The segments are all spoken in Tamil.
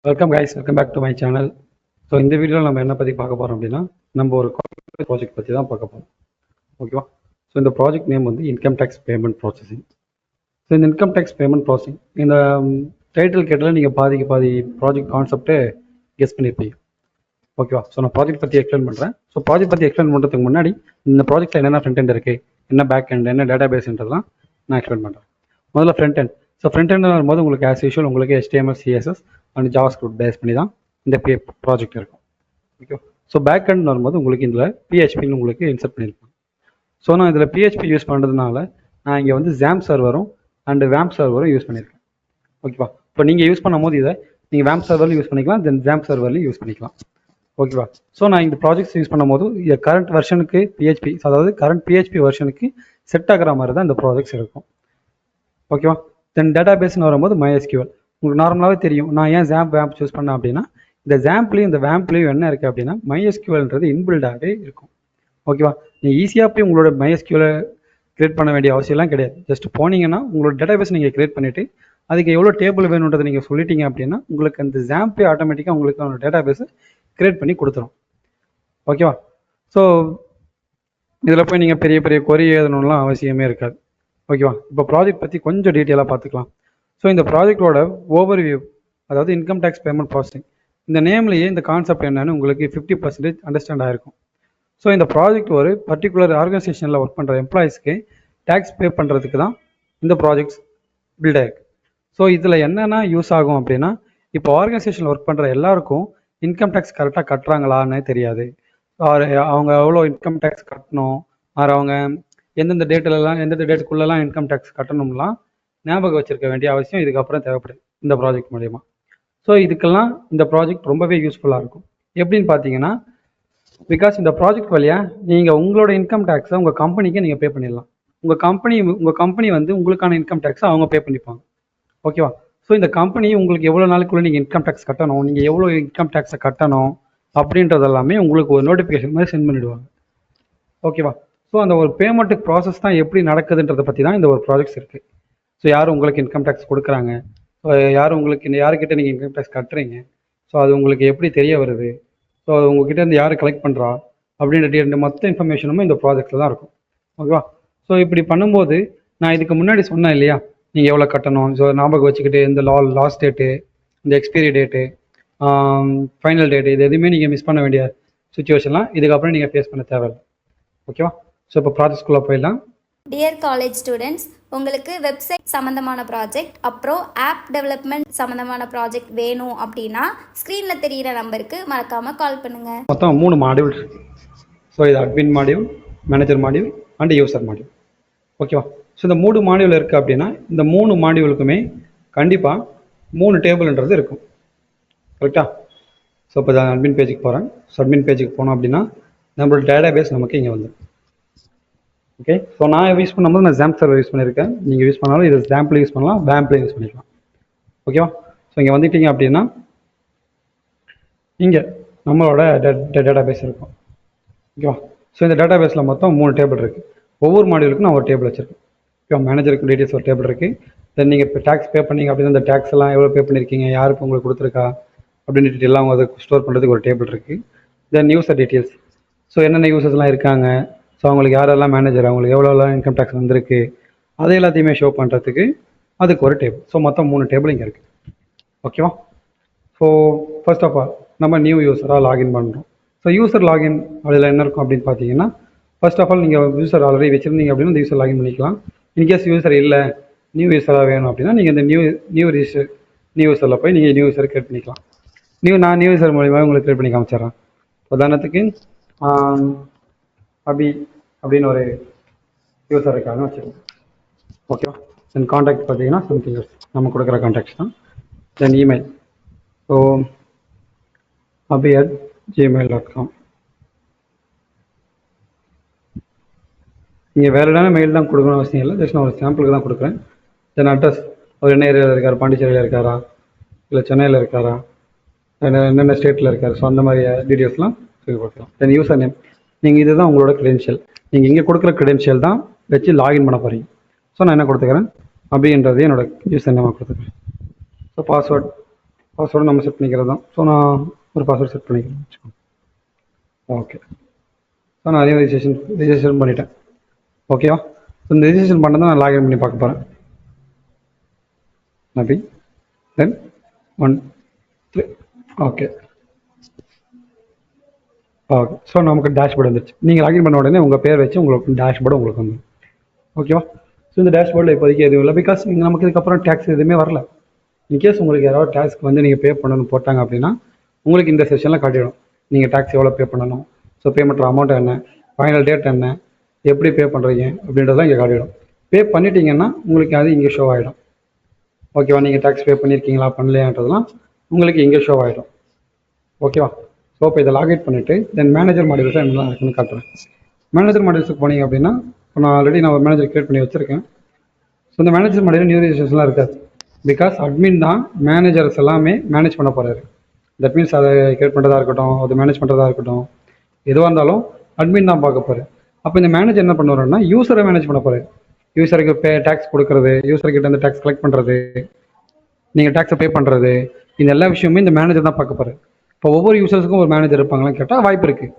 Welcome guys, welcome back to my channel. So இந்த வீடியோவில் நம்ம என்ன பற்றி பார்க்க போகிறோம் அப்படின்னா, நம்ம ஒரு ப்ராஜெக்ட் பற்றி தான் பார்க்க போகிறோம். ஓகேவா? ஸோ இந்த ப்ராஜெக்ட் நேம் வந்து income tax payment processing. So இந்த இன்கம் டேக்ஸ் பேமெண்ட் ப்ராசஸிங் இந்த டைட்டில் கேட்டால் நீங்கள் பாதி ப்ராஜெக்ட் கான்செப்டே கெஸ் பண்ணியிருப்பீங்க. ஓகேவா? ஸோ நான் ப்ராஜெக்ட் பற்றி எக்ஸ்பிளைன் பண்ணுறேன். ஸோ ப்ராஜெக்ட் பற்றி எக்ஸ்பிளைன் பண்ணுறதுக்கு முன்னாடி இந்த ப்ராஜெக்ட்டில் என்னென்ன ஃப்ரண்ட் எண்ட் இருக்குது, என்ன பேக் எண்ட், என்ன டேட்டா பேஸ்ன்றதெல்லாம் நான் எக்ஸ்பிளைன் பண்ணுறேன். முதல்ல front end. So front end வரும்போது உங்களுக்கு ஆஸ் யூஷுவல் உங்களுக்கு HTML, CSS and JavaScript base பண்ணி தான் இந்த ப்ராஜெக்ட் இருக்கும். ஓகே. ஸோ பேக் எண்ட் வரும்போது உங்களுக்கு இதில் PHPன்னு உங்களுக்கு இன்சர்ட் பண்ணியிருப்பாங்க. ஸோ நான் இதில் PHP யூஸ் பண்ணுறதுனால நான் இங்கே வந்து XAMPP சர்வரும் அண்டு WAMP சர்வரும் யூஸ் பண்ணியிருக்கேன். ஓகேவா? இப்போ நீங்கள் யூஸ் பண்ணும் போது இதை நீங்கள் WAMP சர்வர்லையும் யூஸ் பண்ணிக்கலாம், தென் XAMPP சர்வர்லையும் யூஸ் பண்ணிக்கலாம். ஓகேவா? ஸோ நான் இந்த ப்ராஜெக்ட்ஸ் யூஸ் பண்ணும்போது இது கரண்ட் வெர்ஷனுக்கு PHP, அதாவது கரண்ட் PHP வெர்ஷனுக்கு செட் ஆகிற மாதிரி தான் இந்த ப்ராஜெக்ட்ஸ் இருக்கும். ஓகேவா? தென் டேட்டா பேஸ்னு வரும்போது MySQL. உங்களுக்கு நார்மலாகவே தெரியும். நான் ஏன் XAMPP WAMP சூஸ் பண்ணேன் அப்படின்னா, இந்த XAMPPலையும் இந்த WAMPலையும் என்ன இருக்குது அப்படின்னா, MySQLன்றது இன்பில்டாகவே இருக்கும். ஓகேவா? நீங்கள் ஈஸியாக போய் உங்களோட MySQL கிரியேட் பண்ண வேண்டிய அவசியம்லாம் கிடையாது. ஜஸ்ட் போனீங்கன்னா உங்களோட டேட்டா பேஸ் நீங்கள் கிரியேட் பண்ணிவிட்டு அதுக்கு எவ்வளோ டேபிள் வேணுன்றதை நீங்கள் சொல்லிட்டீங்க அப்படின்னா உங்களுக்கு அந்த XAMPP ஆட்டோமேட்டிக்காக உங்களுக்கு அந்த டேட்டா பேஸை கிரியேட் பண்ணி கொடுத்துரும். ஓகேவா? ஸோ இதில் போய் நீங்கள் பெரிய கொரி எழுதணும்லாம் அவசியமே இருக்காது. ஓகேவா? இப்போ ப்ராஜெக்ட் பற்றி கொஞ்சம் டீட்டெயிலாக பார்த்துக்கலாம். ஸோ இந்த ப்ராஜெக்டோட ஓவர்வியூ, அதாவது இன்கம் டேக்ஸ் பேமெண்ட் ப்ராசஸிங், இந்த நேம்லேயே இந்த கான்செப்ட் என்னன்னு உங்களுக்கு 50% அண்டர்ஸ்டாண்ட் ஆகிருக்கும். ஸோ இந்த ப்ராஜெக்ட் ஒரு பர்டிகுலர் ஆர்கனைசேஷனில் ஒர்க் பண்ணுற எம்ப்ளாயிஸ்க்கு டேக்ஸ் பே பண்ணுறதுக்கு தான் இந்த ப்ராஜெக்ட்ஸ் பில்ட் ஆகிருக்கு. ஸோ இதில் என்னென்ன யூஸ் ஆகும் அப்படின்னா, இப்போ ஆர்கனைசேஷனில் ஒர்க் பண்ணுற எல்லாருக்கும் இன்கம் டேக்ஸ் கரெக்டாக கட்டுறாங்களான்னு தெரியாது. அவங்க எவ்வளோ இன்கம் டேக்ஸ் கட்டணும், அவங்க எந்தெந்த டேட்டுக்குள்ளெல்லாம் இன்கம் டேக்ஸ் கட்டணும்லாம் ஞாபகம் வச்சிருக்க வேண்டிய அவசியம் இதுக்கப்புறம் தேவைப்படுது இந்த ப்ராஜெக்ட் மூலமா. ஸோ இதுக்கெல்லாம் இந்த ப்ராஜெக்ட் ரொம்பவே யூஸ்ஃபுல்லாக இருக்கும். எப்படின்னு பார்த்தீங்கன்னா, பிகாஸ் இந்த ப்ராஜெக்ட் வழியாக நீங்கள் உங்களோட இன்கம் டேக்ஸை உங்கள் கம்பெனிக்கு நீங்கள் பே பண்ணிடலாம். உங்கள் கம்பெனி வந்து உங்களுக்கான இன்கம் டேக்ஸை அவங்க பே பண்ணிப்பாங்க. ஓகேவா? ஸோ இந்த கம்பெனி உங்களுக்கு எவ்வளோ நாளுக்குள்ளே நீங்கள் இன்கம் டேக்ஸ் கட்டணும், நீங்கள் எவ்வளோ இன்கம் டேக்ஸை கட்டணும் அப்படின்றது எல்லாமே உங்களுக்கு ஒரு நோட்டிஃபிகேஷன் மாதிரி சென்ட் பண்ணிவிடுவாங்க. ஓகேவா? ஸோ அந்த ஒரு பேமெண்ட்டுக்கு ப்ராசஸ் தான் எப்படி நடக்குதுன்றதை பற்றி தான் இந்த ஒரு ப்ராஜெக்ட்ஸ் இருக்குது. ஸோ யார் உங்களுக்கு இன்கம் டேக்ஸ் கொடுக்குறாங்க, யாருக்கிட்ட நீங்கள் இன்கம் டேக்ஸ் கட்டுறீங்க, ஸோ அது உங்களுக்கு எப்படி தெரிய வருது, ஸோ அது உங்ககிட்ட இருந்து யார் கலெக்ட் பண்ணுறா அப்படின்ற மொத்த இன்ஃபர்மேஷனுமே இந்த ப்ராஜெக்டில் தான் இருக்கும். ஓகேவா? ஸோ இப்படி பண்ணும்போது நான் இதுக்கு முன்னாடி சொன்னேன் இல்லையா, நீங்கள் எவ்வளோ கட்டணும், ஸோ ஞாபகம் வச்சுக்கிட்டு இந்த லாஸ்ட் டேட்டு, இந்த எக்ஸ்பைரி டேட்டு, ஃபைனல் டேட்டு, இது எதுவுமே நீங்கள் மிஸ் பண்ண வேண்டிய சுச்சுவேஷன்லாம் இதுக்கப்புறம் நீங்கள் ஃபேஸ் பண்ண தேவையில்லை. ஓகேவா? ஸோ இப்போ ப்ராஜெக்ட்குள்ளே போயிடலாம். டியர் காலேஜ் ஸ்டூடெண்ட்ஸ், உங்களுக்கு வெப்சைட் சம்மந்தமான ப்ராஜெக்ட், அப்புறம் ஆப் டெவலப்மெண்ட் சம்மந்தமான ப்ராஜெக்ட் வேணும் அப்படின்னா ஸ்க்ரீனில் தெரிகிற நம்பருக்கு மறக்காமல் கால் பண்ணுங்கள். மொத்தம் 3 மாடியூல் இருக்குது. ஸோ இது admin module, manager module and user module. ஓகேவா? ஸோ இந்த 3 மாடியூல் இருக்குது அப்படின்னா இந்த 3 மாடியூலுக்குமே கண்டிப்பாக 3 டேபிள்ன்றது இருக்கும். கரெக்டாக? ஸோ இப்போ நான் அட்மின் பேஜுக்கு போகிறேன். ஸோ அட்மின் பேஜுக்கு போனோம் அப்படின்னா நம்மளோட டேட்டா பேஸ் நமக்கு இங்கே வந்து. ஓகே. ஸோ நான் யூஸ் பண்ணும்போது நான் XAMPP சர்வர் யூஸ் பண்ணியிருக்கேன். நீங்கள் யூஸ் பண்ணாலும் இது XAMPPல யூஸ் பண்ணலாம், WAMPல யூஸ் பண்ணிக்கலாம். ஓகேவா? ஸோ இங்கே வந்துட்டீங்க அப்படின்னா இங்கே நம்மளோட டேட்டா பேஸ் இருக்கும். ஓகேவா? ஸோ இந்த டேட்டா பேஸில் மொத்தம் 3 டேபிள் இருக்குது. ஒவ்வொரு மாடியூலுக்கும் நான் ஒரு டேபிள் வச்சுருக்கேன். ஓகே. மேனேஜருக்கு டீட்டெயில்ஸ் ஒரு டேபிள் இருக்குது. தென் நீங்கள் இப்போ டேக்ஸ் பே பண்ணீங்க அப்படின்னா அந்த டேக்ஸ் எல்லாம் எவ்வளோ பே பண்ணியிருக்கீங்க, யாருக்கு உங்களுக்கு கொடுத்துருக்கா அப்படின்னு டீட்டெயிலாம் அவங்க அதை ஸ்டோர் பண்ணுறதுக்கு ஒரு டேபிள் இருக்குது. தென் யூசர் டீட்டெயில்ஸ், ஸோ என்னென்ன யூசர்ஸ்லாம் இருக்காங்க, ஸோ அவங்களுக்கு யாரெல்லாம் மேனேஜர், அவங்களுக்கு எவ்வளோலாம் இன்கம் டேக்ஸ் வந்திருக்கு, அதை எல்லாத்தையுமே ஷோ பண்ணுறதுக்கு அதுக்கு ஒரு டேபிள். ஸோ மொத்தம் 3 டேபிள் இங்கே இருக்குது. ஓகேவா? ஸோ ஃபர்ஸ்ட் ஆஃப் ஆல் நம்ம நியூ யூஸராக லாகின் பண்ணுறோம். ஸோ யூசர் லாகின் அதில் என்ன இருக்கும் அப்படின்னு பார்த்தீங்கன்னா, ஃபர்ஸ்ட் ஆஃப் ஆல் நீங்கள் யூசர் ஆல்ரெடி வச்சுருந்தீங்க அப்படின்னா இந்த யூசர் லாகின் பண்ணிக்கலாம். இன்கேஸ் யூசர் இல்லை, நியூ யூஸராக வேணும் அப்படின்னா நீங்கள் இந்த நியூ யூஸரில் போய் நீங்கள் நியூ யூஸர் கிரியேட் பண்ணிக்கலாம். நான் நியூ யூஸர் மூலியமாக உங்களுக்கு கிரியேட் பண்ணி காமிச்சிட்றேன். உதாரணத்துக்கு அபி அப்படின்னு ஒரு யூஸர் இருக்காங்க வச்சுருக்கோம். ஓகேவா? தென் காண்டாக்ட் பார்த்தீங்கன்னா சம்திங் யூஸ் நம்ம கொடுக்குற காண்டாக்ட்ஸ் தான். தென் இமெயில், ஸோ abi@gmail.com. நீங்கள் வேறு என்னென்ன மெயில் தான் கொடுக்கணும் அவசியம் இல்லை, ஜஸ்ட் நான் ஒரு சாம்பிளுக்கு தான் கொடுக்குறேன். தென் அட்ரஸ், அவர் என்ன ஏரியாவில் இருக்கார், பாண்டிச்சேரியில் இருக்காரா இல்லை சென்னையில் இருக்காரா, என்னென்ன ஸ்டேட்டில் இருக்கார், ஸோ அந்த மாதிரி டீட்டெயில்ஸ்லாம் சொல்லி கொடுக்கலாம். தென் யூசர் நேம், நீங்கள் இதுதான் உங்களோட க்ரெடென்ஷியல், நீங்கள் இங்கே கொடுக்குற க்ரெடென்ஷியல் தான் வச்சு லாகின் பண்ண போகிறீங்க. ஸோ நான் என்ன கொடுத்துக்கிறேன் அப்படின்றது என்னோட யூசர் நேமாக கொடுத்துக்கிறேன். ஸோ பாஸ்வேர்ட் பாஸ்வேர்டு நம்ம செட் பண்ணிக்கிறது தான். ஸோ நான் ஒரு பாஸ்வேர்டு செட் பண்ணிக்கிறேன் வச்சுக்கோங்க. ஓகே. ஸோ நான் அதையும் ரிஜிஸ்ட்ரேஷன் பண்ணிட்டேன். ஓகேவா? ஸோ இந்த ரிஜிஸ்ட்ரேஷன் பண்ணதை நான் லாகின் பண்ணி பார்க்க போகிறேன். நபி தென் 1 3 ஓகே. ஓகே. ஸோ நமக்கு டேஷ்போர்டு வந்துருச்சு. நீங்கள் லாகின் பண்ண உடனே உங்கள் பேர் வச்சு உங்களுக்கு டேஷ்போர்டு உங்களுக்கு வந்துடும். ஓகேவா? ஸோ இந்த டேஷ்போர்டில் இப்போதைக்கு எதுவும் இல்லை. பிகாஸ் நமக்கு இதுக்கப்புறம் டேக்ஸ் எதுவுமே வரல. இன்கேஸ் உங்களுக்கு யாராவது டேக்ஸ்க்கு வந்து நீங்கள் பே பண்ணணும் போட்டாங்க அப்படின்னா உங்களுக்கு இந்த செஷனில் காட்டிடும். நீங்கள் டேக்ஸ் எவ்வளோ பே பண்ணணும், ஸோ பே பண்ணுற அமௌண்ட் என்ன, ஃபைனல் டேட் என்ன, எப்படி பே பண்ணுறீங்க அப்படின்றதெல்லாம் இங்கே காட்டிடும். பே பண்ணிட்டீங்கன்னா உங்களுக்கு அது இங்கே ஷோ ஆகிடும். ஓகேவா? நீங்கள் டேக்ஸ் பே பண்ணியிருக்கீங்களா பண்ணலையான்றதுலாம் உங்களுக்கு இங்கே ஷோ ஆகிடும். ஓகேவா? ஸோ இப்போ இதை லாகின் பண்ணிவிட்டு தென் மேனேஜர் மாடியூல்ஸாக என்னெல்லாம் இருக்குன்னு காட்டுறேன். மேனேஜர் மாடியூல்ஸுக்கு போனீங்க அப்படின்னா இப்போ நான் ஆல்ரெடி நான் ஒரு மேனேஜர் கிரியேட் பண்ணி வச்சுருக்கேன். ஸோ இந்த மேனேஜர் மாடியூல் நியூ ரிஜிஸ்ட்ரேஷன்லாம் இருக்காது. பிகாஸ் அட்மின் தான் மேனேஜர்ஸ் எல்லாமே மேனேஜ் பண்ண போகிறாரு. தட் மீன்ஸ் அதை கிரியேட் பண்ணுறதா இருக்கட்டும், அதை மேனேஜ் பண்ணுறதா இருக்கட்டும், எதுவாக இருந்தாலும் அட்மின் தான் பார்க்க போகிறார். அப்போ இந்த மேனேஜர் என்ன பண்ணுவாருன்னா யூஸரை மேனேஜ் பண்ண போகிறார். யூஸருக்கு டேக்ஸ் கொடுக்குறது, யூஸர்கிட்ட இந்த டேக்ஸ் கலெக்ட் பண்ணுறது, நீங்கள் டேக்ஸை பே பண்ணுறது, இந்த எல்லா விஷயமுமே இந்த மேனேஜர் தான் பார்க்க போகிறார். இப்போ ஒவ்வொரு யூசர்ஸுக்கும் ஒரு மேனேஜர் இருப்பாங்களான்னு கேட்டால் வாய்ப்பு இருக்குது.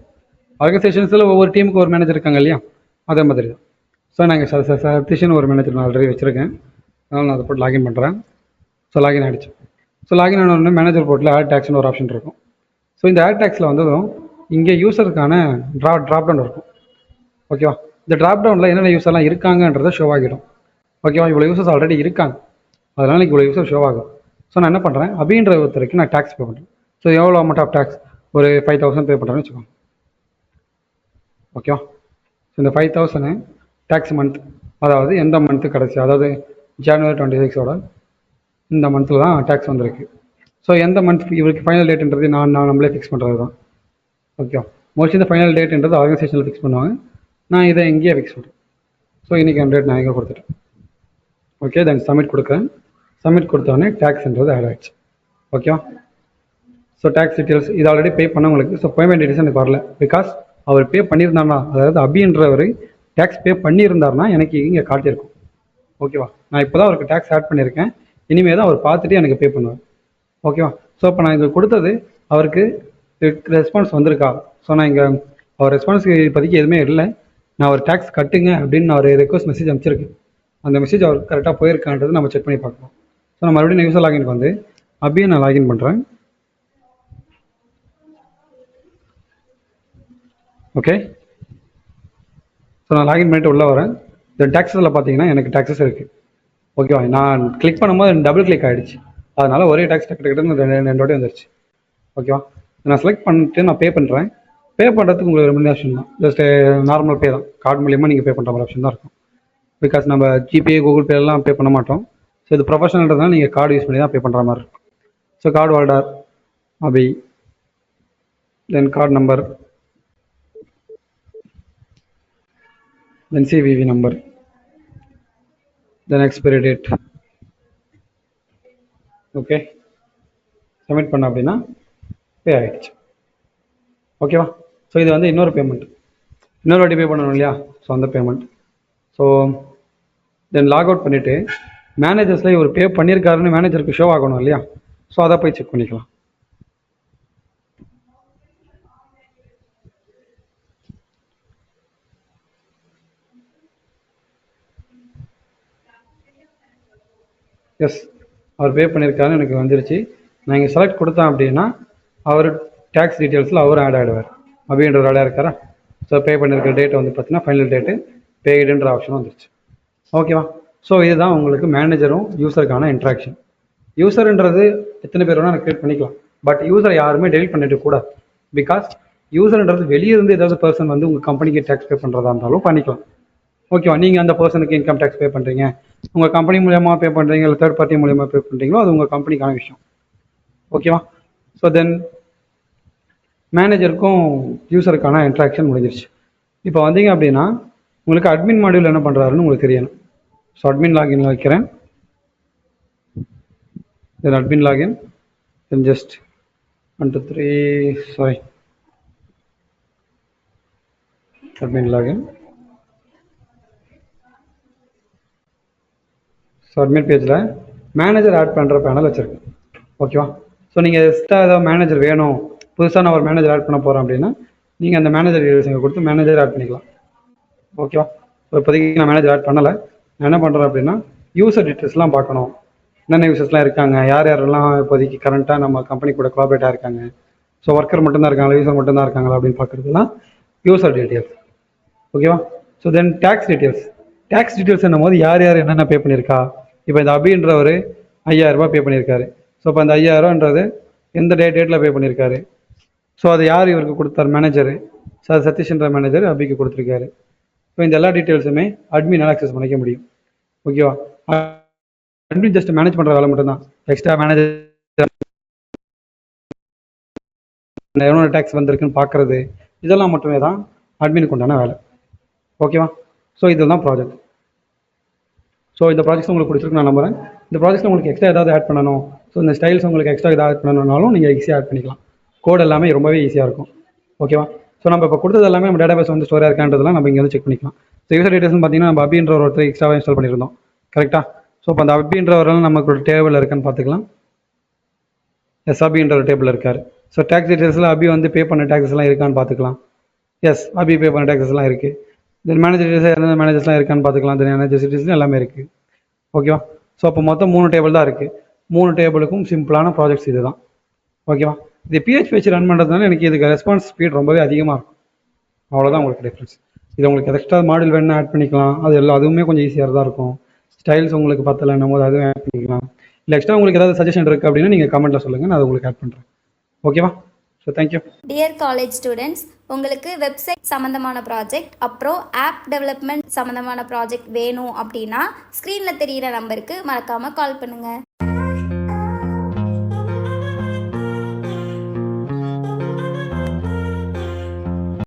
ஆர்கனைசேஷன்ஸில் ஒவ்வொரு டீமுக்கு ஒரு மேனேஜர் இருக்காங்க இல்லையா, அதே மாதிரி தான். ஸோ நாங்கள் சதீஷன் ஒரு மேனேஜர் நான் ஆல்ரெடி வச்சுருக்கேன். அதனால் நான் அதை போட்டு லாகின் பண்ணுறேன். ஸோ லாகின் ஆகிடுச்சு. ஸோ லாகின் ஆனோடனே மேனேஜர் போர்ட்டில் ஆட் டேக்ஸ்னு ஒரு ஆப்ஷன் இருக்கும். ஸோ இந்த ஆட் டேக்ஸில் வந்ததும் இங்கே யூசருக்கான ட்ராப் டவுன் இருக்கும். ஓகேவா? இந்த ட்ராப் டவுனில் என்னென்ன யூஸர்லாம் இருக்காங்கன்றதை ஷோ ஆகிடும். ஓகேவா? இவ்வளோ யூசர்ஸ் ஆல்ரெடி இருக்காங்க, அதனால் இவ்வளோ யூசர் ஷோ ஆகும். ஸோ நான் என்ன பண்ணுறேன், அப்படின்ற ஒருத்தருக்கு நான் டேக்ஸ் பே பண்ணுறேன். ஸோ எவ்வளோ அமௌண்ட் ஆஃப் டேக்ஸ், ஒரு 5000 பே பண்ணுறேன்னு வச்சுக்கோங்க. ஓகேவா? ஸோ இந்த 5000 டேக்ஸ் மந்த், அதாவது எந்த மந்த்து கிடச்சி, அதாவது ஜனவரி 26 இந்த மந்தில் தான் டேக்ஸ் வந்திருக்கு. ஸோ எந்த மந்த் இவருக்கு ஃபைனல் டேட்ன்றது நான் நம்மளே ஃபிக்ஸ் பண்ணுறது தான். ஓகே. மோஸ்ட்லி இந்த ஃபைனல் டேட்ன்றது ஆர்கனைசேஷனில் ஃபிக்ஸ் பண்ணுவாங்க. நான் இதை எங்கேயே ஃபிக்ஸ் பண்ணுறேன். ஸோ இன்றைக்கி அந்த டேட் நான் எங்கே கொடுத்துட்டேன். ஓகே. தென் சப்மிட் கொடுக்குறேன். சப்மிட் கொடுத்தோடனே டேக்ஸ்ன்றது ஆட் ஆகிடுச்சு. ஓகேவா? ஸோ டேக்ஸ் டீட்டெயில்ஸ் இது ஆல்ரெடி பே பண்ணவங்களுக்கு ஸோ பேமெண்ட் டீட்டெயில்ஸ் எனக்கு வரல. பிகாஸ் அவர் பே பண்ணியிருந்தாருனா, அதாவது அபின்றவர் டேக்ஸ் பே பண்ணியிருந்தாருனா எனக்கு இங்கே காட்டியிருக்கும். ஓகேவா? நான் இப்போ தான் அவருக்கு டேக்ஸ் ஆட் பண்ணியிருக்கேன். இனிமேல் தான் அவர் பார்த்துட்டு எனக்கு பே பண்ணுவார். ஓகேவா? ஸோ இப்போ நான் இங்கே கொடுத்தது அவருக்கு ரெஸ்பான்ஸ் வந்திருக்கா? ஸோ நான் இங்கே அவர் ரெஸ்பான்ஸுக்கு இப்போதைக்கு எதுவுமே இல்லை. நான் ஒரு டேக்ஸ் கட்டுங்க அப்படின்னு நான் ஒரு ரெக்வஸ்ட் மெசேஜ் அனுப்பிச்சிருக்கேன். அந்த மெசேஜ் அவர் கரெக்டாக போயிருக்கான்றது நம்ம செக் பண்ணி பார்க்கலாம். ஸோ நான் மறுபடியும் யூசர் லாகினுக்கு வந்து அப்படியே நான் லாகின் பண்ணுறேன். ஓகே. ஸோ நான் லாகின் பண்ணிட்டு உள்ளே வரேன். இந்த டேக்ஸில் பார்த்தீங்கன்னா எனக்கு டேக்ஸஸ் இருக்குது. ஓகேவா? நான் கிளிக் பண்ணும்போது டபுள் கிளிக் ஆகிடுச்சு. அதனால் ஒரே டேக்ஸ் டக்கு ரெண்டு வாட்டி வந்துருச்சு. ஓகேவா? நான் செலக்ட் பண்ணிட்டு நான் பே பண்ணுறேன். பே பண்ணுறதுக்கு உங்களுக்கு ரெண்டு ஆப்ஷன் தான். ஜஸ்ட் நார்மல் பே தான். கார்டு மூலியமாக நீங்கள் பே பண்ணுற மாதிரி ஆப்ஷன் தான் இருக்கும். பிகாஸ் நம்ம ஜிபே, கூகுள் பே எல்லாம் பே பண்ண மாட்டோம். ஸோ இது ப்ரொஃபஷனல்ன்றதுனால நீங்கள் கார்டு யூஸ் பண்ணி தான் பே பண்ணுற மாதிரி இருக்கும். ஸோ கார்டு ஹோல்டர் அபி, then card number, then CVV number, then expiry date. Okay. Submit பண்ண அப்படின்னா பே ஆகிடுச்சு. ஓகேவா? ஸோ இது வந்து இன்னொரு பேமெண்ட், இன்னொரு வாட்டி பே பண்ணணும் இல்லையா? ஸோ அந்த payment. So then log out பண்ணிவிட்டு மேனேஜர்ஸில் இவர் பே பண்ணியிருக்காருன்னு மேனேஜருக்கு ஷோ ஆகணும் இல்லையா? ஸோ அதை போய் செக் பண்ணிக்கலாம். எஸ், அவர் பே பண்ணியிருக்காருன்னு எனக்கு வந்துருச்சு. நான் இங்கே செலக்ட் கொடுத்தேன் அப்படின்னா அவர் டேக்ஸ் டீட்டெயில்ஸில் அவரும் ஆட் ஆகிடுவார். அப்படின்ற ஆடாக இருக்காரா? ஸோ பே பண்ணியிருக்க டேட் வந்து பார்த்தீங்கன்னா ஃபைனல் டேட்டு பெய்டுன்ற ஆப்ஷன் வந்துருச்சு. ஓகேவா? ஸோ இதுதான் உங்களுக்கு மேனேஜரும் யூசருக்கான இன்ட்ராக்ஷன். யூசர்ன்றது எத்தனை பேர் வேணால் கிரியேட் பண்ணிக்கலாம். பட் யூசரை யாருமே டெலிட் பண்ணிட்டு கூடாது. பிகாஸ் யூசர்ன்றது வெளியே இருந்து ஏதாவது பர்சன் வந்து உங்கள் கம்பெனிக்கு டேக்ஸ் பே பண்ணுறதா இருந்தாலும் பண்ணிக்கலாம். ஓகேவா? நீங்கள் அந்த பர்சனுக்கு இன்கம் டேக்ஸ் பே பண்ணுறீங்க, உங்கள் கம்பெனி மூலியமாக பே பண்ணுறீங்க, இல்லை தேர்ட் பார்ட்டி மூலியமாக பே பண்ணுறீங்களோ அது உங்கள் கம்பெனிக்கான விஷயம். ஓகேவா? ஸோ தென் மேனேஜருக்கும் யூசருக்கான இன்ட்ராக்ஷன் முடிஞ்சிருச்சு. இப்போ வந்தீங்க அப்படின்னா உங்களுக்கு அட்மின் மாடியூல் என்ன பண்ணுறாருன்னு உங்களுக்கு தெரியணும். ஸோ அட்மின் லாகின்ல வைக்கிறேன். Then admin login, then just 1 2 3 sorry admin login. So admin பேஜில் மேனேஜர் ஆட் பண்ணுற பேனல் வச்சுருக்கேன். ஓகேவா? ஸோ நீங்கள் எக்ஸ்ட்ரா ஏதாவது மேனேஜர் வேணும், புதுசாக நான் ஒரு மேனேஜர் ஆட் பண்ண போகிறேன் அப்படின்னா நீங்கள் அந்த மேனேஜர் டீடைல்ஸ் இங்கே கொடுத்து மேனேஜர் ஆட் பண்ணிக்கலாம். ஓகேவா? ஸோ இப்போதைக்கு நான் மேனேஜர் ஆட் பண்ணலை. நான் என்ன பண்ணுறேன் அப்படின்னா யூசர் டீட்டெயில்ஸ்லாம் பார்க்கணும். என்னென்ன யூசர்ஸ்லாம் இருக்காங்க, யார் யாரெல்லாம் இப்போதைக்கு கரண்ட்டாக நம்ம கம்பெனி கூட கோஆப்ரேட்டாக இருக்காங்க, ஸோ ஒர்க்கர் மட்டும்தான் இருக்காங்களா, யூசர் மட்டும்தான் இருக்காங்களா அப்படின்னு பார்க்குறதுலாம் யூசர் டீட்டெயில்ஸ். ஓகேவா? So then tax details. Tax details என்னும் போது யார் யார் என்னென்ன பே பண்ணியிருக்கா. இப்போ இந்த அபின்ற ஒரு 5000 ரூபாய் பே பண்ணியிருக்காரு. ஸோ இப்போ அந்த 5000 ரூபான்றது எந்த டேட்டில் பே பண்ணியிருக்காரு, ஸோ அது யார் இவருக்கு கொடுத்தார், மேனேஜரு. சார் சதீஷ்ன்ற மேனேஜர் அபிக்கு கொடுத்துருக்காரு. ஸோ இந்த எல்லா டீட்டெயில்ஸுமே அட்மினால் ஆக்சஸ் பண்ணிக்க முடியும். ஓகேவா? அட்மின் ஜஸ்ட் மேனேஜ் பண்ணுற வேலை மட்டும்தான். எக்ஸ்ட்ரா மேனேஜர் எவ்வளோ டேக்ஸ் வந்திருக்குன்னு பார்க்குறது, இதெல்லாம் மட்டுமே தான் அட்மினுக்கு உண்டான வேலை. ஓகேவா? ஸோ இதுதான் ப்ராஜெக்ட். ஸோ இந்த ப்ராஜெக்ட் உங்களுக்கு பிடிச்சிருக்கு நான் நம்புறேன். இந்த ப்ராஜெக்ட்டில் உங்களுக்கு எக்ஸ்ட்ரா ஏதாவது ஆட் பண்ணணும், ஸோ இந்த ஸ்டைல்ஸ் உங்களுக்கு எக்ஸ்ட்ரா ஏதாவது ஆட் பண்ணணும்னாலும் நீங்கள் ஈஸியாக ஆட் பண்ணிக்கலாம். கோட் எல்லாமே ரொம்பவே ஈஸியாக இருக்கும். ஓகேவா? ஸோ நம்ம இப்போ கொடுத்தது எல்லாமே நம்ம டேட்டாபேஸ் வந்து ஸ்டோராக இருக்கான்றதெல்லாம் நம்ம இங்கே வந்து செக் பண்ணிக்கலாம். ஸோ யூசர் டீட்டெயில்ஸ் பார்த்தீங்கன்னா நம்ம அபின்ற ஒருத்தர் எக்ஸ்ட்ராவாக இன்ஸ்டால் பண்ணியிருந்தோம். கரெக்டாக? ஸோ இப்போ அந்த அபின்றவரெல்லாம் நமக்கு ஒரு டேபிள் இருக்கான்னு பார்த்துக்கலாம். எஸ், அபின்ற ஒரு டேபிள் இருக்கார். ஸோ டேக்ஸ் டீட்டெயில்ஸில் அபி வந்து பே பண்ண டேக்ஸஸ்லாம் இருக்கான்னு பார்த்துக்கலாம். எஸ், அபி பே பண்ண டேக்ஸஸ்லாம் இருக்குது. தென் மேனேஜர் டீட்டெயில்ஸ் எந்தெந்த மேனேஜர்ஸ்லாம் இருக்கான்னு பார்த்துக்கலாம். தென் மேனேஜர் டீட்டெயில்ஸ் எல்லாமே இருக்குது. ஓகேவா? ஸோ அப்போ மொத்தம் 3 டேபிள் தான் இருக்குது. 3 டேபிளுக்கும் சிம்பிளான ப்ராஜெக்ட்ஸ் இது தான். ஓகேவா? இது PHP வச்சு ரன் பண்ணுறதுனால எனக்கு இதுக்கு ரெஸ்பான்ஸ் ஸ்பீட் ரொம்பவே அதிகமாக இருக்கும். அவ்வளோதான் உங்களுக்கு டிஃப்ரென்ஸ். இது உங்களுக்கு எக்ஸ்ட்ரா மாடல் வேணும்னா ஆட் பண்ணிக்கலாம். அதுவுமே கொஞ்சம் ஈஸியாக தான் இருக்கும். ஸ்டைல்ஸ் உங்களுக்கு பத்தலைன்னும் போது அதுவும் ஆட் பண்ணிக்கலாம். இல்லை எக்ஸ்ட்ரா உங்களுக்கு ஏதாவது சஜஷன் இருக்குது அப்படின்னா நீங்கள் கமெண்ட்டில் சொல்லுங்கள், நான் அதை உங்களுக்கு ஆட் பண்ணுறேன். ஓகேவா? So thank you. Dear college students, உங்களுக்கு வெப்சைட் சம்மந்தமான ப்ராஜெக்ட் அப்புறம் ஆப் டெவலப்மெண்ட் சம்மந்தமான ப்ராஜெக்ட் வேணும் அப்படின்னா ஸ்க்ரீனில் தெரிகிற நம்பருக்கு மறக்காமல் கால் பண்ணுங்கள்.